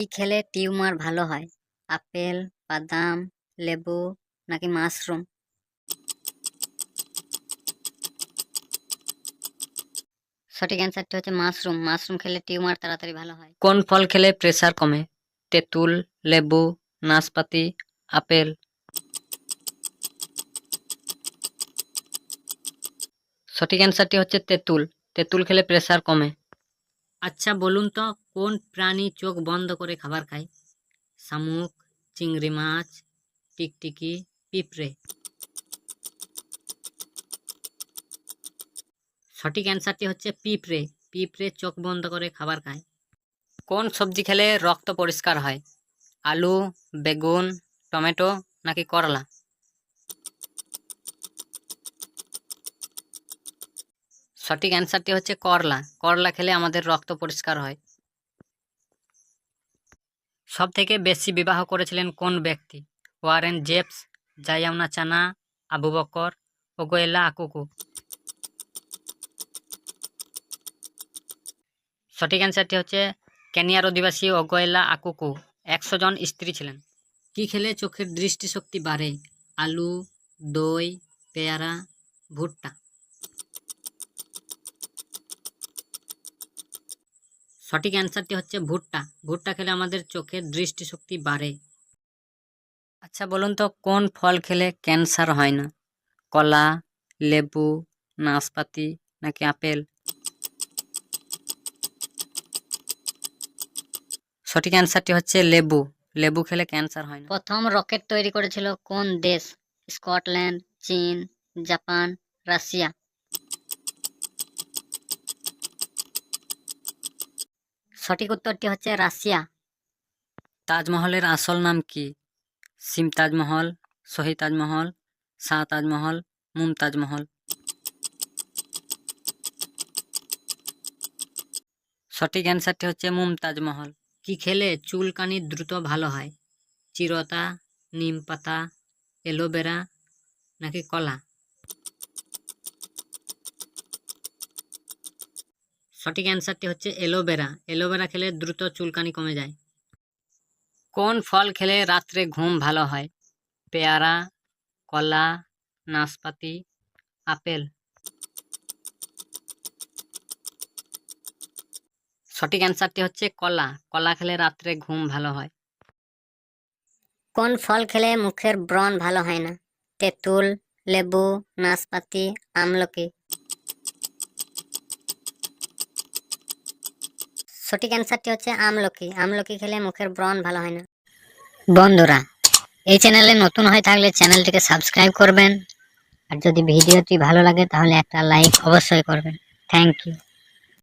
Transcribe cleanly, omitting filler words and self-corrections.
কি খেলে টিউমার ভালো হয়? আপেল, বাদাম, লেবু নাকি মাশরুম? সঠিক অ্যান্সারটি হচ্ছে মাশরুম। মাশরুম খেলে টিউমার তাড়াতাড়ি ভালো হয়। কোন ফল খেলে প্রেসার কমে? তেঁতুল, লেবু, নাশপাতি, আপেল? সঠিক অ্যান্সারটি হচ্ছে তেঁতুল। তেঁতুল খেলে প্রেসার কমে। আচ্ছা বলুন তো, কোন প্রাণী চোখ বন্ধ করে খাবার খায়? শামুক, চিংড়ি মাছ, টিকটিকি, পিঁপড়ে? সঠিক অ্যান্সারটি হচ্ছে পিঁপড়ে। পিঁপড়ে চোখ বন্ধ করে খাবার খায়। কোন সবজি খেলে রক্ত পরিষ্কার হয়? আলু, বেগুন, টমেটো নাকি করলা? সঠিক অ্যান্সারটি হচ্ছে করলা। করলা খেলে আমাদের রক্ত পরিষ্কার হয়। সব থেকে বেশি বিবাহ করেছিলেন কোন ব্যক্তি? ওয়ারেন জেমস, জায়ামনা চানা, আবু বকর, ওগোয়েলা আকুকু? সঠিক অ্যান্সারটি হচ্ছে কেনিয়ার অধিবাসী ওগোয়েলা আকুকু। 100 জন স্ত্রী ছিলেন। কি খেলে চোখের দৃষ্টিশক্তি বাড়ে? আলু, দই, পেয়ারা, ভুট্টা? সঠিক অ্যান্সারটি হচ্ছে ভুট্টা। ভুট্টা খেলে আমাদের চোখের দৃষ্টিশক্তি বাড়ে। আচ্ছা বলুন তো, কোন ফল খেলে ক্যান্সার হয় না? কলা, লেবু, নাশপাতি নাকি আপেল? সঠিক অ্যান্সারটি হচ্ছে লেবু। লেবু খেলে ক্যান্সার হয় না। প্রথম রকেট তৈরি করেছিল কোন দেশ? স্কটল্যান্ড, চীন, জাপান, রাশিয়া? সঠিক উত্তরটি হচ্ছে রাশিয়া। তাজমহলের আসল নাম কি? সিম তাজমহল, শহী তাজমহল, শাহ তাজমহল, মুমতাজ মহল? সঠিক অ্যান্সারটি হচ্ছে মুমতাজ মহল। কি খেলে চুলকানি দ্রুত ভালো হয়? চিরতা, নিম পাতা, অ্যালোভেরা নাকি কলা? সঠিক অ্যান্সারটি হচ্ছে অ্যালোভেরা। অ্যালোভেরা খেলে দ্রুত চুলকানি কমে যায়। কোন ফল খেলে রাত্রে ঘুম ভালো হয়? পেয়ারা, কলা, নাশপাতি, আপেল? সঠিক অ্যান্সারটি হচ্ছে কলা। কলা খেলে রাত্রে ঘুম ভালো হয়। কোন ফল খেলে মুখের ব্রণ ভালো হয় না? তেঁতুল, লেবু, নাশপাতি, আমলকি? সঠিক অ্যান্সারটি হচ্ছে আমলকি। আমলকি খেলে মুখের ব্রণ ভালো হয় না। বন্ধুরা, এই চ্যানেলে নতুন হয়ে থাকলে চ্যানেলটিকে সাবস্ক্রাইব করবেন, আর যদি ভিডিওটি ভালো লাগে তাহলে একটা লাইক অবশ্যই করবেন। Thank you.